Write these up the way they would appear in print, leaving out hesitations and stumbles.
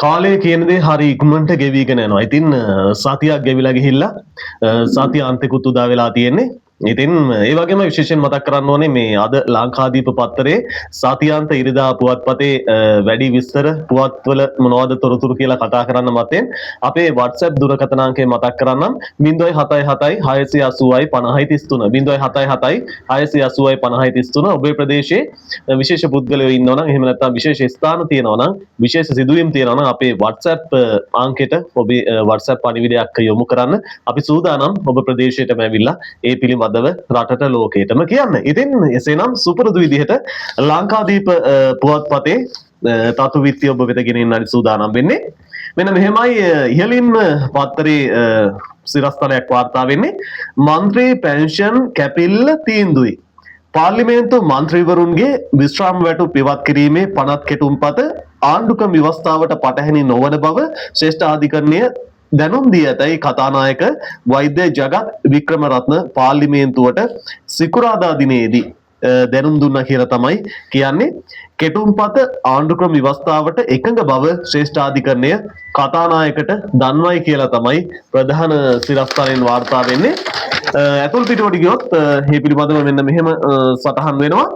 කාලය කියන දේ හරි ඉක්මනට ගෙවිගෙන යනවා. ඉතින් සතියක් ගෙවිලා ගිහිල්ලා සතිය අන්තිකුත් උදා වෙලා තියෙන්නේ. ඉතින් ඒ වගේම විශේෂයෙන් මතක් කරන්න ඕනේ මේ අද ලංකාදීප පත්තරේ සතියාන්ත ඉරිදා පුවත්පතේ වැඩි විස්තර පුවත්වල මොනවද තොරතුරු කියලා කතා කරන්න මතෙන් අපේ WhatsApp දුරකථන අංකය මතක් කරන්නම් 077 680යි 5033 077 680යි 5033 ඔබේ ප්‍රදේශයේ විශේෂ පුද්ගලයෝ ඉන්නවා නම් එහෙම නැත්නම් විශේෂ ස්ථාන තියෙනවා නම් විශේෂ සිදුවීම් තියෙනවා නම් අපේ WhatsApp අංකයට ඔබේ WhatsApp පණිවිඩයක් යොමු කරන්න අපි සූදානම් ඔබ ප්‍රදේශයටම ඇවිල්ලා ඒ පිළිබඳව රටට ලෝකයටම කියන්න. ඉතින් එසේනම් සුපුරුදු විදිහට ලංකාදීප පුවත්පතේ තතු විත්‍ය ඔබ වෙත ගෙනියන්නට සූදානම් වෙන්නේ. මෙන්න මෙහෙමයි ඉහළින්ම පත්තරේ සිරස්තලයක් වාර්තා වෙන්නේ. මන්ත්‍රී පෙන්ෂන් කැපිල්ල තීන්දුවයි. පාර්ලිමේන්තු මන්ත්‍රීවරුන්ගේ විශ්‍රාම වැටුප් ඉවත් කිරීමේ පනත් කෙටුම්පත ආණ්ඩුක්‍රම ව්‍යවස්ථාවට පටහැනි නොවන බව ශ්‍රේෂ්ඨ අධිකරණය දැනුම් දී ඇතැයි කතානායක වෛද්‍ය ජගත් වික්‍රමරත්න පාර්ලිමේන්තුවට සිකුරාදා දිනේදී දැනුම් දුන්නා කියලා තමයි කියන්නේ. කෙටුම්පත ආණ්ඩුක්‍රම ව්‍යවස්ථාවට එකඟ බව ශ්‍රේෂ්ඨාධිකරණය කතානායකට දන්වයි කියලා තමයි ප්‍රධාන සිරස්තලෙන් වාර්තා වෙන්නේ. ඇතුල් පිටුවට ගියොත් මේ පිළිබඳව මෙන්න මෙහෙම සටහන් වෙනවා.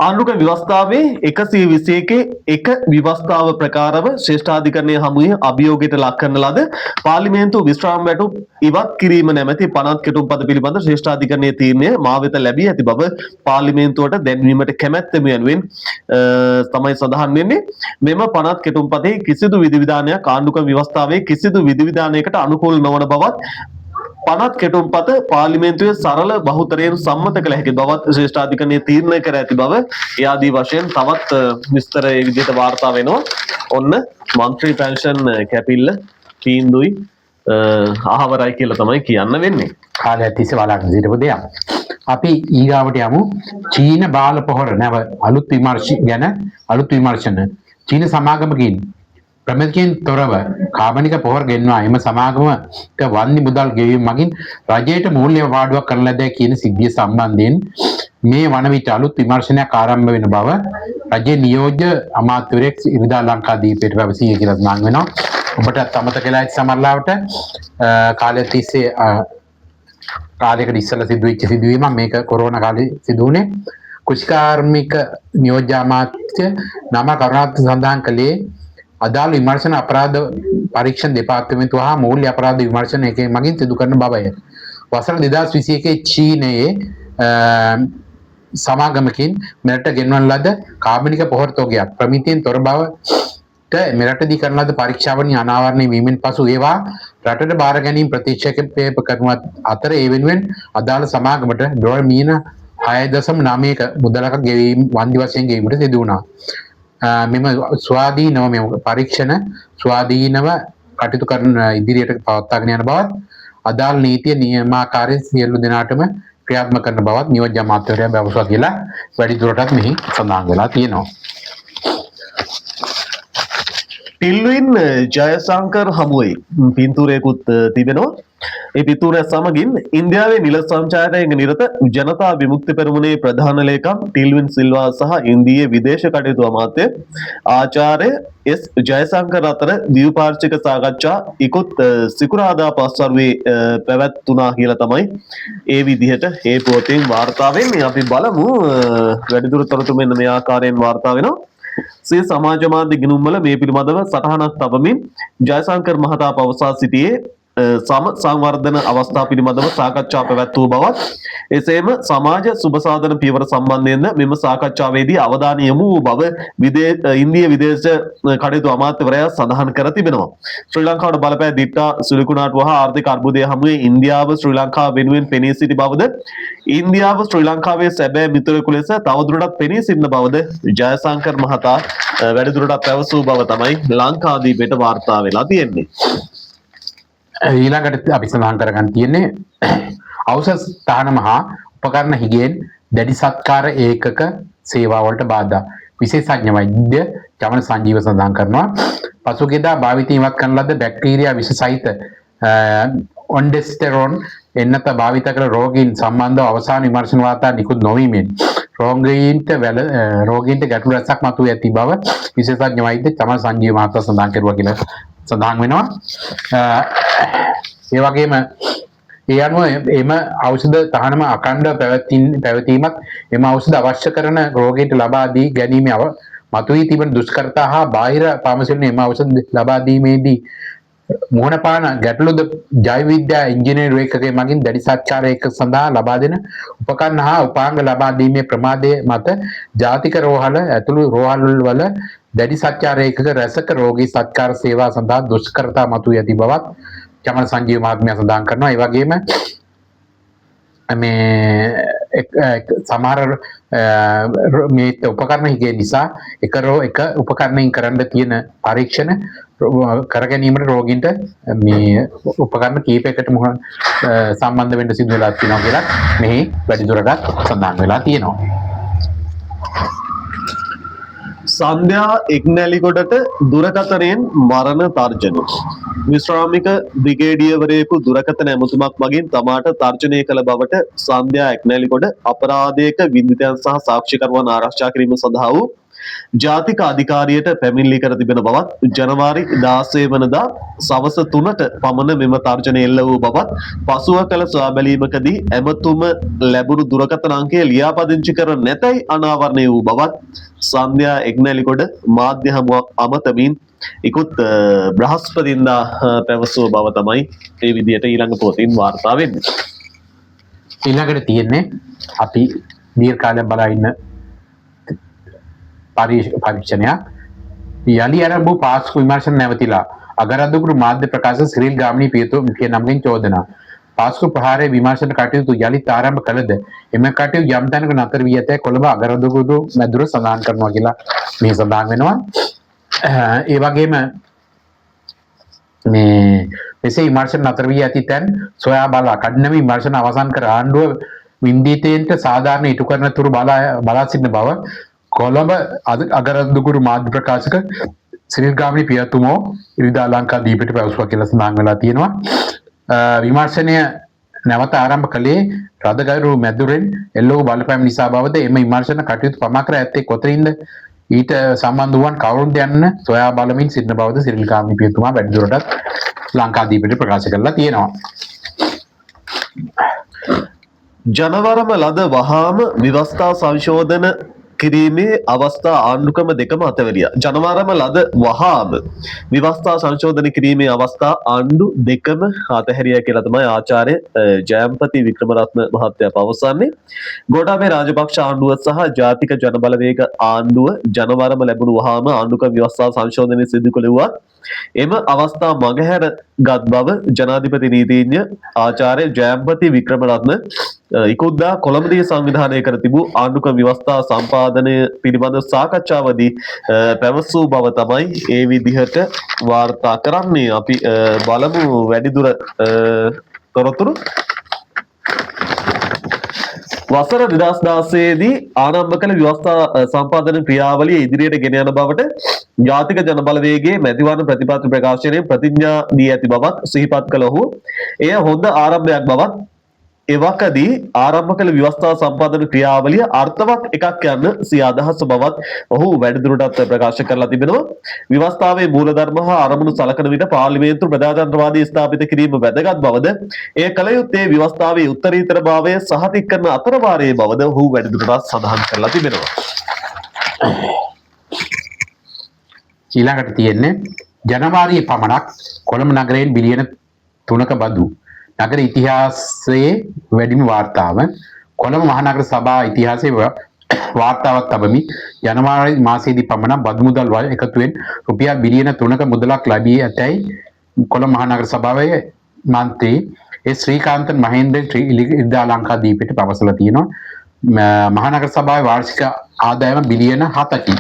ආණ්ඩුක්‍රම ව්‍යවස්ථාවේ 121 එක ව්‍යවස්ථාව ප්‍රකාරව ශ්‍රේෂ්ඨාධිකරණයේ හමුවේ අභියෝගයට ලක් කරන ලද පාර්ලිමේන්තු විශ්‍රාම වැටුප් ඉවත් කිරීම නැමැති පනත් කෙටුම්පත පිළිබඳ ශ්‍රේෂ්ඨාධිකරණයේ තීරණය මා වෙත ලැබී ඇති බව පාර්ලිමේන්තුවට දැන්වීමට කැමැත්තම යනුවෙන් තමයි සඳහන් වෙන්නේ. මෙම පනත් කෙටුම්පතේ කිසිදු විධිවිධානයක් ආණ්ඩුක්‍රම ව්‍යවස්ථාවේ කිසිදු විධිවිධානයකට අනුකූල නොවන බවත් පනත් කෙටුම්පත පාර්ලිමේන්තුවේ සරල බහුතරයෙන් සම්මත කළ හැකි බවත් ශ්‍රේෂ්ඨාධිකරණයේ තීරණය කර ඇති බව ඒ ආදී වශයෙන් තවත් විස්තර ඒ විදිහට වාර්තා වෙනවා. ඔන්න මන්ත්‍රී පෙන්ෂන් කැපිල්ල තීන්දුවයි අහවරයි කියලා තමයි කියන්න වෙන්නේ. කාලයක් තිස්සේ බලාගෙන සිටපු දෙයක්. අපි ඊගාවට යමු චීන බාල පොහොර නැව අලුත් විමර්ශන චීන සමාගමකින් ප්‍රමිතියෙන් තොරව කාබනික පොහොර ගෙන්වා එම සමාගමට වන්දි මුදල් ගෙවීම මගින් රජයට මූල්‍ය වාඩුවක් කරන ලද කියන සිද්ධිය සම්බන්ධයෙන් මේ වන විට අලුත් විමර්ශනයක් ආරම්භ වෙන බව රජයේ නියෝජ්‍ය අමාත්‍යවරයෙක් ඉරිදා ලංකාදීපයට පැවසී කියලා නම් වෙනවා. ඔබට අමතක වෙලා ඇති සමහරවිට කාලයක් තිස්සේ කාලයකට ඉස්සෙල්ලා සිදුවෙච්ච සිදුවීමක් මේක කොරෝනා කාලේ සිදු වුණේ. කුෂ්කාර්මික නියෝජ්‍ය අමාත්‍ය නම කරුණාරත්න සඳහන් කළේ අදාළ විමර්ශන අපරාධ පරීක්ෂණ දෙපාර්තමේන්තුව හා මූල්‍ය අපරාධ විමර්ශන එකේ මගින් සිදු කරන බවය. වසර 2021 චීනයේ සමාගමකින් මෙරට ගෙන්වන ලද කාබනික පොහොර තොගයක් ප්‍රමිතියෙන් තොර බවට මෙරටදී කරන ලද පරීක්ෂාවලින් අනාවරණය වීමෙන් පසු ඒවා රටට බාර ගැනීම ප්‍රතික්ෂේප කරන අතර ඒ වෙනුවෙන් අදාළ සමාගමට ඩොලර් මිලියන 6.9ක මුදලක් ගෙවීම වන්දි වශයෙන් ගෙවීමට සිදු වුණා. මෙම ස්වාධීනව මෙම පරීක්ෂණ ස්වාධීනව කටයුතු කරන ඉදිරියට පවත්වාගෙන යන බවත් අදාළ නීතිය නියමාකාරයෙන් සියලු දෙනාටම ක්‍රියාත්මක කරන බවත් නියෝජ්‍ය අමාත්‍යවරයා බවසුවා කියලා වැඩි දුරටත් මෙහි සඳහන් වෙලා තියෙනවා. ටිල්වින් ජයසංකර් හමුවේ පින්තූරයකුත් තිබෙනවා. ඒ පින්තූරය සමගින් ඉන්දියාවේ නිල සංචාරයේ නිරත ජනතා විමුක්ති පෙරමුණේ ප්‍රධාන ලේකම් ටිල්වින් සිල්වා සහ ඉන්දියාවේ විදේශ කටයුතු අමාත්‍ය ආචාර්ය එස් ජයසංකර් අතර ද්විපාර්ශ්වික සාකච්ඡා ඉකුත් සිකුරාදා පස්වරුවේ පැවැත්ුණා කියලා තමයි ඒ විදිහට ඒ පොතෙන් වාර්තා වෙන්නේ. අපි බලමු වැඩිදුර තොරතුරු මෙන්න මේ ආකාරයෙන් වාර්තා වෙනවා. සිය සමාජ මාධ්‍ය ගිණුම්වල මේ පිළිබඳව සටහනක් තබමින් ජයසංකර් මහතා පවසා සිටියේ සංවර්ධන අවස්ථා පිළිබඳව සාකච්ඡා පැවැත්වූ බවත් එසේම සමාජ සුබසාධන පියවර සම්බන්ධයෙන්ද මෙම සාකච්ඡාවේදී අවධානය යොමු වූ බව ඉන්දිය විදේශ කටයුතු අමාත්‍යවරයා සඳහන් කර තිබෙනවා. ශ්‍රී ලංකාවට බලපෑ දිට්ටා සුළුකුණාටුව හා ආර්ථික අර්බුදය හමුවේ ඉන්දියාව ශ්‍රී ලංකාව වෙනුවෙන් පෙනී සිටි බවද ඉන්දියාව ශ්‍රී ලංකාවේ සැබෑ මිතුරෙකු ලෙස තවදුරටත් පෙනී සිටින බවද ජයසංකර් මහතා වැඩිදුරටත් පැවසූ බව තමයි ලංකාදීපයට වාර්තා වෙලා තියෙන්නේ. ඊළඟට අපි සඳහන් කරගන්න තියෙන්නේ ඖෂධ ස්ථාන මහා උපකරණ හිගෙන් දැඩි සත්කාර ඒකක සේවාවලට බාධා විශේෂඥ වෛද්‍ය චමන සංජීව සඳහන් කරනවා. පසුගියදා භාවිතයෙන් ඉවත් කරන ලද බැක්ටීරියා විෂ සහිත ඔන්ඩෙස්ටරෝන් එන්නත භාවිත කළ රෝගීන් සම්බන්ධව අවසාන විමර්ශන වාර්තා නිකුත් නොවීමෙන් රෝගීන්ට ගැටලු රැසක් මතුව ඇති බව විශේෂඥ වෛද්‍ය චමල් සංජීව මහතා සඳහන් කරුවා කියලා සඳහන් වෙනවා. ඒ වගේම ඒ අනුව එම ඖෂධ තහනම අඛණ්ඩව පැවතීමත් එම ඖෂධ අවශ්‍ය කරන රෝගීන්ට ලබා දී ගැනීම මතුවී තිබෙන දුෂ්කරතා හා බාහිර පාර්මසිවලින් එම ඖෂධ ලබා දීමේදී මුහුණ පාන ගැටලුද ජෛව විද්‍යා ඉංජිනේරු ඒකකයේ මගින් දැඩි සත්කාර ඒකක සඳහා ලබා දෙන උපකරණ හා උපාංග ලබා දීමේ ප්‍රමාදය මත ජාතික රෝහල ඇතුළු රෝහල් වල දැඩි සත්කාර ඒකක රැසක රෝගී සත්කාර සේවා සඳහා දුෂ්කරතා මතුවී ඇති බවත් චමල් සංජීව මහත්මයා සඳහන් කරනවා. ඒ වගේම මේ සමහර මේ උපකරණ හිගේ නිසා එක උපකරණයෙන් කරන්න තියෙන පරීක්ෂණ කර ගැනීමට රෝගීන්ට මේ උපකරණ කීපයකට සම්බන්ධ වෙන්න සිදු වෙලා තියෙනවා කියලා මෙහි වැඩිදුරටත් සඳහන් වෙලා තියෙනවා. සන්ධ්‍යා එක්නැලිගොඩට දුරකථනයෙන් මරණ තර්ජන. විශ්‍රාමික බ්‍රිගේඩියවරයෙකු දුරකථන ඇමතුමක් මගින් තමාට තර්ජනය කළ බවට සන්ධ්‍යා එක්නැලිගොඩ අපරාධයක වින්දිතයන් සහ සාක්ෂිකරුවන් ආරක්ෂා කිරීම සඳහා වූ ජාතික අධිකාරියට පැමිණිලි කර තිබෙන බවත් ජනවාරි 16 වනදා සවස 3ට පමණ මෙම තර්ජනය එල්ල වූ බවත් පසුව කළ සොයා බැලීමකදී ඇමතුම ලැබුණු දුරකථන අංකය ලියාපදිංචි කර නැතැයි අනාවරණය වූ බවත් සන්ධ්‍යා එක්නැලිගොඩ මාධ්‍ය හමුවක් අමතමින් ඉකුත් බ්‍රහස්පතින්දා පැවසූ බව තමයි ඒ විදිහට ඊළඟ පොතින් වාර්තා වෙන්නේ. ඊළඟට තියෙන්නේ අපි දීර්ඝ කාලයක් බලා ඉන්න පරීක්ෂණයක්. යලි ආරම්භ පාස්කු විමර්ශන නැවතිලා අගරදුකුරු මාධ්‍ය ප්‍රකාශ සිරිල් ගාමිණී පියතුමිය නමකින් චෝදනා. පාස්කු ප්‍රහාරයේ විමර්ශන කටයුතු යලිත් ආරම්භ කළද එම කටයුතු යම් තැනක නතර වී ඇතැයි කොළඹ අගරදුකුරු මැදුර සඳහන් කරනවා කියලා මේ සඳහන් වෙනවා. ඒ වගේම මේ මෙසේ විමර්ශන නතර වී ඇති තැන් සොයා බලා කඩිනම විමර්ශන අවසන් කර ආණ්ඩුව වින්දිතයන්ට සාධාරණ ඉටු කරන තුරු බලා සිටින බව කොළඹ අගරදුකුරු මාධ්‍ය ප්‍රකාශක සිරිල් ගාමිණී පියතුමෝ ඉරිදා ලංකා දීපයට පැවසුවා කියලා සඳහන් වෙලා තියෙනවා. විමර්ශනය නැවත ආරම්භ කළේ රදගරු මැදුරෙන් එල්ලෝ බලපෑම නිසා බවද එම විමර්ශන කටයුතු පමා කර ඇත්තේ කොතරින්ද ඊට සම්බන්ධ වූවන් කවුරුන්ද යන්න සොයා බලමින් සිටින බවද සිරිල් ගාමිණී පියතුමා වැඩිදුරටත් ලංකාදීපයට ප්‍රකාශ කරලා තියෙනවා. ජනවරම ලද වහාම ව්‍යවස්ථා සංශෝධන කිරීමේ අවස්ථා ආණ්ඩුක්‍රම දෙකම අතවැරියා. ජනවරම ලද වහාම ව්‍යවස්ථා සංශෝධන කිරීමේ අවස්ථා ආණ්ඩු දෙකම අතහැරියා කියලා තමයි ආචාර්ය ජයම්පති වික්‍රමරත්න මහත්තයා පවසන්නේ. ගෝඨාභය රාජපක්ෂ ආණ්ඩුව සහ ජාතික ජනබලවේග ආණ්ඩුව ජනවරම ලැබුණු වහාම ආණ්ඩුක්‍රම ව්‍යවස්ථා සංශෝධනය සිදු කළේවා. එම අවස්ථා මගහැර ගත් බව ජනාධිපති නීතිඥ ආචාර්ය ජයම්පති වික්‍රමරත්න ඉකුද්දා කොළඹදී සංවිධානය කර තිබූ ආණ්ඩුක්‍රම ව්‍යවස්ථා සම්පාදනය පිළිබඳ සාකච්ඡාවදී පැවසූ බව තමයි ඒ විදිහට වාර්තා කරන්නේ. අපි බලමු වැඩිදුර තොරතුරු. වසර 2016 දී ආරම්භ කළ ව්‍යවස්ථා සම්පාදන ක්‍රියාවලිය ඉදිරියට ගෙන යන බවට ජාතික ජනබලවේගයේ මැතිවරණ ප්‍රතිපත්ති ප්‍රකාශනයේ ප්‍රතිඥා දී ඇති බවත් සිහිපත් කළ ඔහු එය හොඳ ආරම්භයක් බවත් එවකදී ආරම්භ කළ ව්‍යවස්ථා සම්පාදන ක්‍රියාවලිය අර්ථවත් එකක් යන සිය අදහස බවත් ඔහු වැඩිදුරටත් ප්‍රකාශ කරලා තිබෙනවා. ව්‍යවස්ථාවේ මූලධර්ම හා අරමුණු සලකන විට පාර්ලිමේන්තු ප්‍රජාතන්ත්‍රවාදී ස්ථාපිත කිරීම වැදගත් බවද එය කල යුත්තේ ව්‍යවස්ථාවේ උත්තරීතරභාවය සහතික කරන අතරවාරයේ බවද ඔහු වැඩිදුරටත් සඳහන් කරලා තිබෙනවා. ඊළඟට තියෙන්නේ ජනවාරියේ පමණක් කොළඹ නගරයෙන් බිලියන 3ක බදු නගර ඉතිහාසයේ වැඩිම වාර්තාව කොළඹ මහනගර සභා ඉතිහාසයේ වාර්තාවක් තබමි. ජනවාරි මාසයේදී පමණ බදු මුදල් එකතුවෙන් රුපියල් බිලියන 3ක මුදලක් ලැබී ඇතැයි කොළඹ මහනගර සභාවේ මන්ත්‍රී ශ්‍රීකාන්තන් මහේන්ද්‍ර ඉරිදා ලංකා දීපයට පවසලා තියෙනවා. මහනගර සභාවේ වාර්ෂික ආදායම බිලියන 7කි.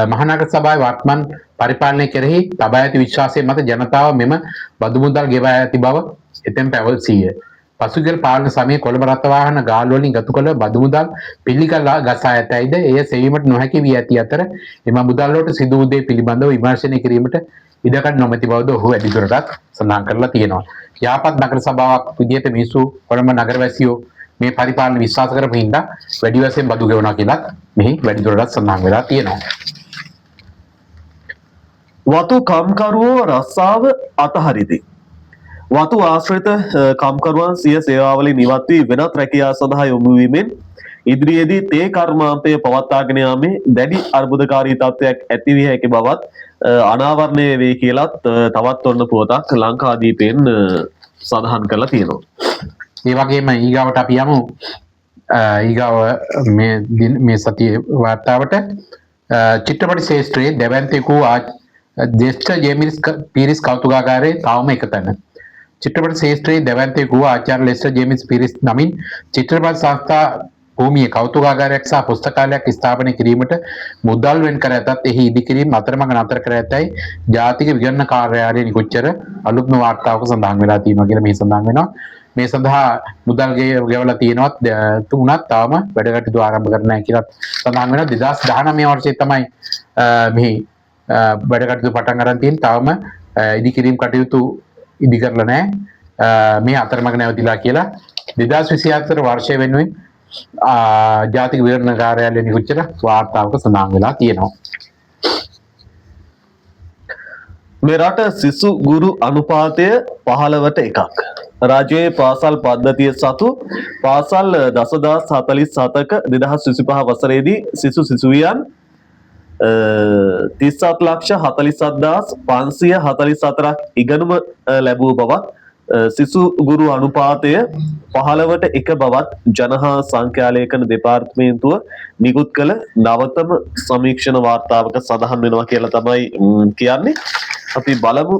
මහනගර සභාවේ වර්තමාන පරිපාලනය කෙරෙහි තබා ඇති විශ්වාසය මත ජනතාව මෙම බදු මුදල් ගෙවා ඇති බව එතෙන් පැවසීය. පසුගිය පාලන සමයේ කොළඹ රථ වාහන ගාල් වලින් ගතු කළ බදු මුදල් පිළිකලා ගසා ඇතැයිද එය සෙවීමට නොහැකි වී ඇති අතර එම මුදල් වලට සිදු වූ දේ පිළිබඳව විමර්ශනය කිරීමට ඉඩකඩ නොමැති බවද ඔහු වැඩිදුරටත් සඳහන් කරලා තියෙනවා. යහපත් නගර සභාවක් විදිහට මිනිස්සු කොළඹ නගරවැසියෝ මේ පරිපාලන විශ්වාස කරපු හින්දා වැඩි වශයෙන් බදු ගෙවනවා කියලා මෙහි වැඩිදුරටත් සඳහන් වෙලා තියෙනවා. වතු කම්කරුවෝ රස්සාව අතහරිති. වතු ආශ්‍රිත කම්කරුවන් සිය සේවාවලින් ඉවත් වී වෙනත් රැකියා සඳහා යොමු වීමෙන් ඉදිරියේදී තේ කර්මාන්තය පවත්වාගෙන යාමේ දැඩි අර්බුදකාරී තත්ත්වයක් ඇති විය හැකි බවත් අනාවරණය වේ කියලත් තවත් ඔන්න පුවතක් ලංකාදීපයෙන් සඳහන් කරලා තියෙනවා. ඒ වගේම ඊගාවට අපි යමු ඊගාව මේ සතියේ වාර්තාවට චිත්‍රපට ශාස්ත්‍රයේ දෙවන්තෙකු ජේෂ්ඨ ජේමිස් පීරිස් කෞතුකාගාරයේ තවම එක තැන. චිත්‍රපට ශාස්ත්‍රයේ දෙවන්තෙකු ආචාර්ය ලෙස්ටර් ජේමිස් පීරිස් නමින් චිත්‍රපට සංස්ථා භූමියේ කෞතුකාගාරයක් සහ පුස්තකාලයක් ස්ථාපනය කිරීමට මුදල් වෙන් කර ඇතත් එහි ඉදිකිරීම අතරමඟ නතර කර ඇතැයි ජාතික විගණන කාර්යාලය නිකුත් කර අලුත්ම වාර්තාවක සඳහන් වෙලා තියෙනවා කියලා මේ සඳහන් වෙනවා. මේ සඳහා මුදල් ගෙවලා තියෙනවත් තුනක් තාම වැඩ කටයුතු ආරම්භ කරන්න නැහැ කියලා සඳහන් වෙනවා. 2019 වර්ෂයේ තමයි මෙහි වැඩ කටයුතු පටන් ගන්න තියෙන්නේ. තාම ඉදිකිරීම කටයුතු ඉදි කරලා නැහැ. මේ අතරමඟ නැවතිලා කියලා 2024 වර්ෂය වෙනුවෙන් ජාතික විවරණ කාර්යාලය නිකුත් කර වාර්තාවක සඳහන් වෙලා තියෙනවා. මෙරට සිසු ගුරු අනුපාතය 15ට එකක්. රාජ්‍යයේ පාසල් පද්ධතිය සතු පාසල් 10,047ක 2025 වසරේදී සිසු සිසුවියන් 37,47,544ක් ඉගෙනුම ලැබූ බවත් සිසු ගුරු අනුපාතය 15ට එක බවත් ජනහා සංඛ්‍යාලේඛන දෙපාර්තමේන්තුව නිකුත් කළ නවතම සමීක්ෂණ වාර්තාවක සඳහන් වෙනවා කියලා තමයි කියන්නේ. අපි බලමු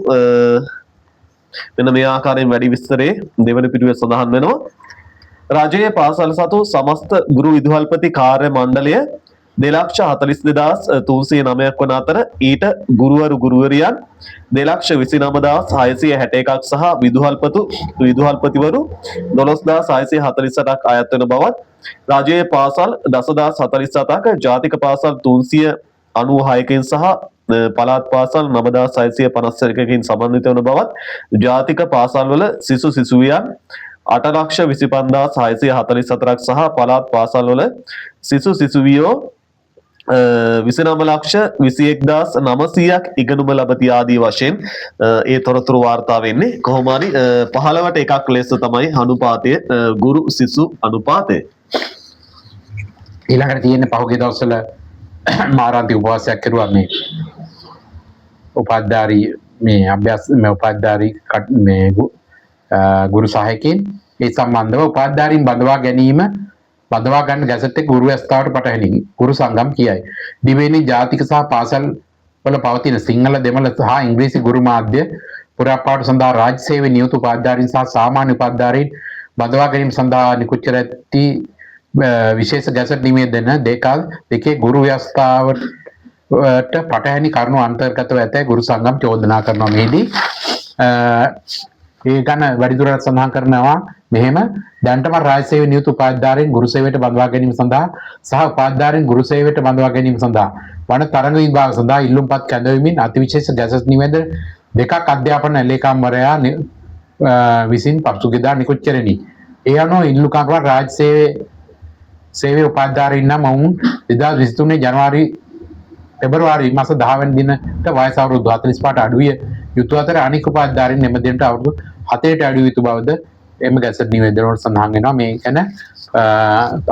මෙන්න මේ ආකාරයෙන් වැඩි විස්තරේ දෙවන පිටුවේ සඳහන් වෙනවා. රාජ්‍යයේ පාසල් සතු සමස්ත ගුරු විදුහල්පති කාර්ය මණ්ඩලය 2,42,309ක් වන අතර ඊට ගුරුවරු ගුරුවරියන් 2,29,661ක් සහ විදුහල්පතිවරු 12,648ක් අයත් වන බවත් රාජ්‍යයේ පාසල් 10,047ක ජාතික පාසල් 396කින් සහ පළාත් පාසල් 9,651කින් සමන්විත වන බවත් ජාතික පාසල්වල සිසු සිසුවියන් 8,25,644ක් සහ පළාත් පාසල්වල සිසු සිසුවියෝ 29,21,900ක් ඉගෙනුම ලබති ආදී වශයෙන් ඒ තොරතුරු වාර්තා වෙන්නේ. කොහොම හරි 15ට එකක් ලෙස තමයි අනුපාතය ගුරු සිසු අනුපාතය. ඊළඟට තියෙන පහුගිය දවස්වල මාරාන්ති උපවාසයක් කරුවා මේ උපාධාරී මේ අභ්‍යාස මේ උපාධාරී මේ ගුරු සහායකයන් ඒ සම්බන්ධව උපාධාරීන් බඳවා ගැනීම බඳවා ගන්න ගැසට් එක ගුරු ව්‍යවස්ථාවට පටහැනි ගුරු සංගම් කියයි. දිවයිනේ ජාතික සහ පාසල් වල පවතින සිංහල දෙමළ සහ ඉංග්‍රීසි ගුරු මාධ්‍ය පුරාපාට සඳහා රාජ්‍ය සේවයේ නියුතු උපාධාරීන් සහ සාමාන්‍ය උපාධාරීන් බඳවා ගැනීම සඳහා නිකුත් කර ඇති විශේෂ ගැසට් නිවේදන දෙකේ ගුරු ව්‍යවස්ථාවට පටහැනි කරුණු අන්තර්ගතව ඇතැයි ගුරු සංගම් චෝදනා කරනවා. මෙහිදී ඒ ගැන වැඩිදුරටත් සඳහන් කරනවා මෙහෙම දැන්ටම රාජ්‍ය සේවයේ නියුතු උපාධාරීන් ගුරු සේවයට බඳවා ගැනීම සඳහා සහ උපාධාරීන් ගුරු සේවයට බඳවා ගැනීම සඳහා වන තරඟ විභාග සඳහා ඉල්ලුම්පත් කැඳවීමෙන් අතිවිශේෂ ගැසට් නිවේදන දෙකක් අධ්‍යාපන ලේකම්වරයා විසින් පසුගියදා නිකුත් කෙරෙනි. ඒ අනුව ඉල්ලුම්කම් රාජ්‍ය සේවයේ උපාධාරීන් නම් ඔවුන් 2023 ජනවාරි පෙබරවාරි මාස 10 වෙනි දිනට වයස අවුරුදු 45ට අඩු විය යුතු අතර අනික උපාධාරීන් එම දිනට අවුරුදු 7ට අඩු යුතු බවද එම ගැසට් නිවේදන වල සඳහන් වෙනවා. මේ ගැන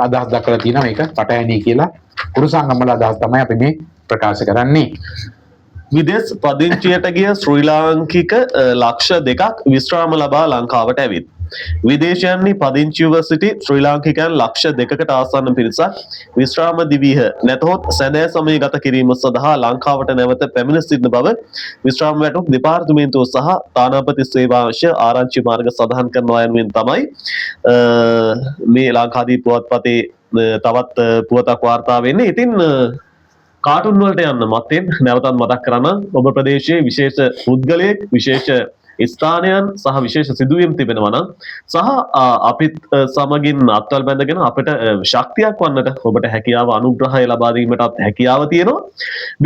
අදහස් දක්වලා තියෙනවා මේක පටහැනි කියලා ගුරු සංගම් වල අදහස් තමයි අපි මේ ප්‍රකාශ කරන්නේ. විදේශ පදිංචියට ගිය ශ්‍රී ලාංකික ලක්ෂ 2ක් විශ්‍රාම ලබා ලංකාවට ඇවිත් විදේශයන්හි පදිංචිව සිටි ශ්‍රී ලාංකිකයන් ලක්ෂ 2කට ආසන්න පිරිසක් විශ්‍රාම දිවිහ නැතහොත් සැදෑ සමය ගත කිරීම සඳහා ලංකාවට නැවත පැමිණ සිටින බව විශ්‍රාම වැටුප් දෙපාර්තමේන්තුව සහ තානාපති සේවාංශ ආරංචි මාර්ග සඳහන් කරනවා යනුවෙන් තමයි මේ ලංකාදීප පුවත්පතේ තවත් පුවතක් වාර්තා වෙන්නේ. ඉතින් කාටුන් වලට යන්න මත්තෙන් නැවතත් මතක් කරන්න ඔබ ප්‍රදේශයේ විශේෂ පුද්ගලයෙක් විශේෂ ස්ථානයන් සහ විශේෂ සිදුවීම් තිබෙනවා නම් සහ අපිත් සමගින් අත්වල් බැඳගෙන අපිට ශක්තියක් වන්නට ඔබට හැකියාව අනුග්‍රහය ලබා දීමටත් හැකියාව තියෙනවා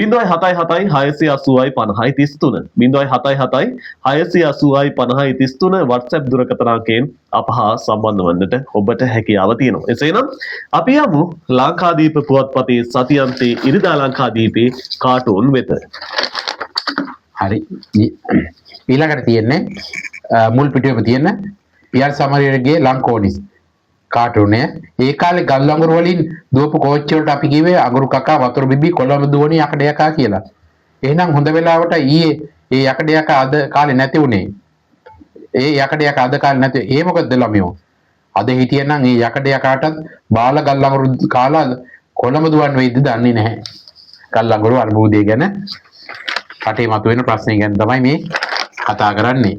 077 680යි 50යි 33 077 680යි 50යි 33 WhatsApp දුරකථන අංකයෙන් අප හා සම්බන්ධ වන්නට ඔබට හැකියාව තියෙනවා. එසේනම් අපි යමු ලංකාදීප පුවත්පතේ සතියන්තයේ ඉරිදා ලංකාදීපේ කාටූන් වෙත. හරි. ඊළඟට තියෙන්නේ මුල් පිටුවේම තියෙන පියර් සමරේගේ ලංකෝනිස් කාටුනය. ඒ කාලේ ගල් අඟුරු වලින් දුවපු කෝච්චි වලට අපි කිව්වේ අඟුරු කකා වතුර බිබි කොළඹ දුවණි යකඩ යකා කියලා. එහෙනම් හොඳ වෙලාවට ඊයේ ඒ යකඩ යකා අද කාලේ නැති උනේ. ඒ යකඩ යකා අද කාලේ නැති. ඒ මොකද ළමියෝ? අද හිටියනම් ඒ යකඩ යකාටත් බාල ගල් අඟුරු කාලා කොළඹ දුවන්න වෙයිද දන්නේ නැහැ. ගල් අඟුරු අර්බුදය ගැන රටේ මතුවෙන ප්‍රශ්නය ගැන තමයි මේ කතා කරන්නේ.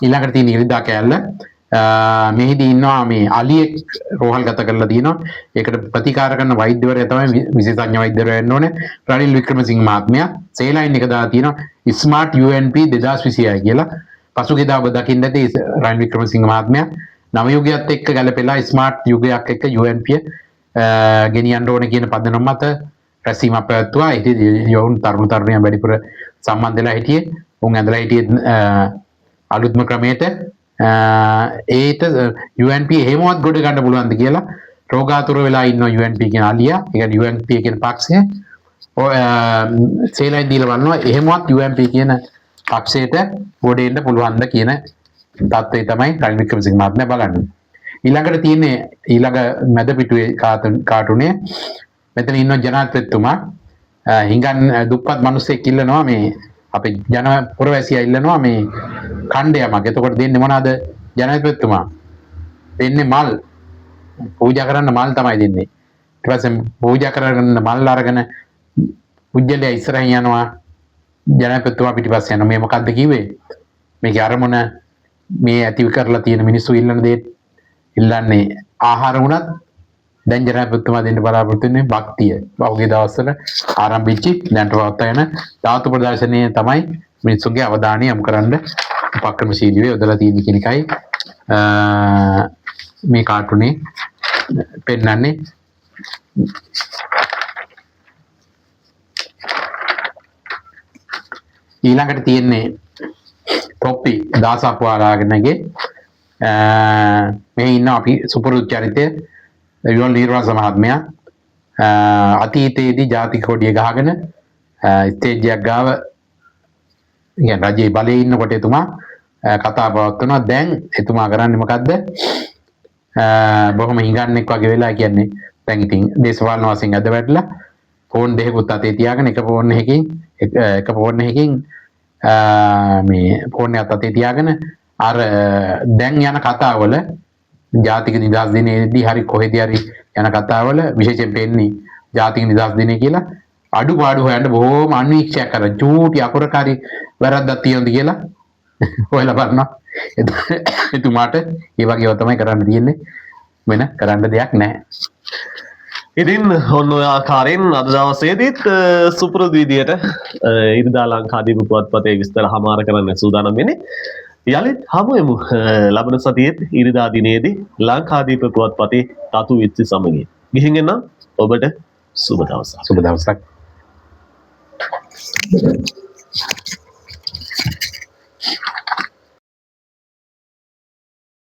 ඊළඟට තියෙන ඉරිදා කෑල්ල මෙහිදී ඉන්නවා මේ අලියෙක් රෝහල්ගත කරලා තියෙනවා. ඒකට ප්‍රතිකාර කරන වෛද්‍යවරයා තමයි විශේෂඥ වෛද්‍යවරයා වෙන්න ඕනේ. රනිල් වික්‍රමසිංහ මහත්මයා සේලයින් එක දාලා තියෙනවා ස්මාර්ට් UNP 2026 කියලා. පසුගියදා ඔබ දකින්න ඇති රනිල් වික්‍රමසිංහ මහත්මයා නව යුගයත් එක්ක ගැලපෙලා ස්මාර්ට් යුගයක් එක්ක UNP ගෙනියන්න ඕනේ කියන පදනම මත රැසීමක් පැවැත්වුවා. ඉතින් යෝන් තරුණ තරුණියන් වැඩිපුර සම්බන්ධ වෙලා හිටියේ. උන් ඇඳලා හිටියේ අලුත්ම ක්‍රමයට ඒට UNP එහෙමවත් ගොඩ ගන්න පුළුවන්ද කියලා රෝගාතුර වෙලා ඉන්න UNP කියන අලියා. ඒ කියන්නේ UNP කියන පක්ෂය සේලයින් දීලා බලනවා එහෙමවත් UNP කියන පක්ෂයට ගොඩ එන්න පුළුවන්ද කියන තත්ත්වය තමයි රනිල් වික්‍රමසිංහ මහත්මයා බලන්නේ. ඊළඟට තියෙන්නේ ඊළඟ මැද පිටුවේ කාටුනේ මෙතන ඉන්න ජනාධිපතිතුමා හිඟන් දුප්පත් මිනිස්සෙක් ඉල්ලනවා මේ අපේ ජන පුරවැසියා ඉල්ලනවා මේ ඛණ්ඩයමක්. එතකොට දෙන්නේ මොනවාද ජනාධිපතිතුමා? දෙන්නේ මල්. පූජා කරන්න මල් තමයි දෙන්නේ. ඊට පස්සේ පූජා කරගෙන මල් අරගෙන පුජ්‍යලයා ඉස්සරහින් යනවා. ජනාධිපතිතුමා පිටිපස්සේ යනවා. මේ මොකද්ද කිව්වේ? මේකේ අරමුණ මේ ඇති කරලා තියෙන මිනිස්සු ඉල්ලන දේ ඉල්ලන්නේ ආහාර වුණත් දැන් ජනාධිපතිතුමා දෙන්න බලාපොරොත්තු වෙන්නේ භක්තිය. පහුගිය දවස්වල ආරම්භිච්ච දැන්ට පවත්වා යන ධාතු ප්‍රදර්ශනය තමයි මිනිස්සුන්ගේ අවධානය යොමු කරන්න උපක්‍රමශීලීව යොදලා තියෙන කියන එකයි මේ කාටුනේ පෙන්වන්නේ. ඊළඟට තියෙන්නේ තොප්පි දාසප්පුවාලාගෙනගේ මේ ඉන්න අපි සුපුරුදු චරිතය යෝල් නීරවාස මහත්මයා අතීතයේදී ජාතික කොඩිය ගහගෙන ස්ටේජ් එකක් ගාව කියන්නේ රජයේ බලයේ ඉන්නකොට එතුමා කතා පවත්වනවා. දැන් එතුමා කරන්නේ මොකද්ද? බොහොම හිඟන්නෙක් වගේ වෙලා කියන්නේ දැන් ඉතින් දේශපාලන වශයෙන් අද වැටලා ෆෝන් දෙකකුත් අතේ තියාගෙන එක ෆෝන් එකකින් මේ ෆෝන් එකත් අතේ තියාගෙන අර දැන් යන කතාවල ජාතික නිදහස් දිනේදී හරි කොහෙදී හරි යන කතාවල විශේෂයෙන් පෙන්නේ ජාතික නිදහස් දිනේ කියලා අඩුපාඩු හොයන්න බොහොම අන්වීක්ෂයක් කරන චූටි අකුරකාරී වැරද්දක් තියෙනවද කියලා හොයලා බලනවා. එතුමාට ඒ වගේව තමයි කරන්න තියෙන්නේ. වෙන කරන්න දෙයක් නැහැ. ඉතින් ඔන්න ඔය ආකාරයෙන් අද දවසේදීත් සුපුරුදු විදියට ඉරිදා ලංකාදීප පුවත්පතේ විස්තර හමාර කරන්න සූදානම් වෙන්නේ. යළිත් හමුවෙමු ලබන සතියේත් ඉරිදා දිනේදී ලංකාදීප පුවත්පතේ තතු විත්ති සමගින්. ගිහින් එන්න ඔබට සුබ දවසක්. සුබ දවසක්.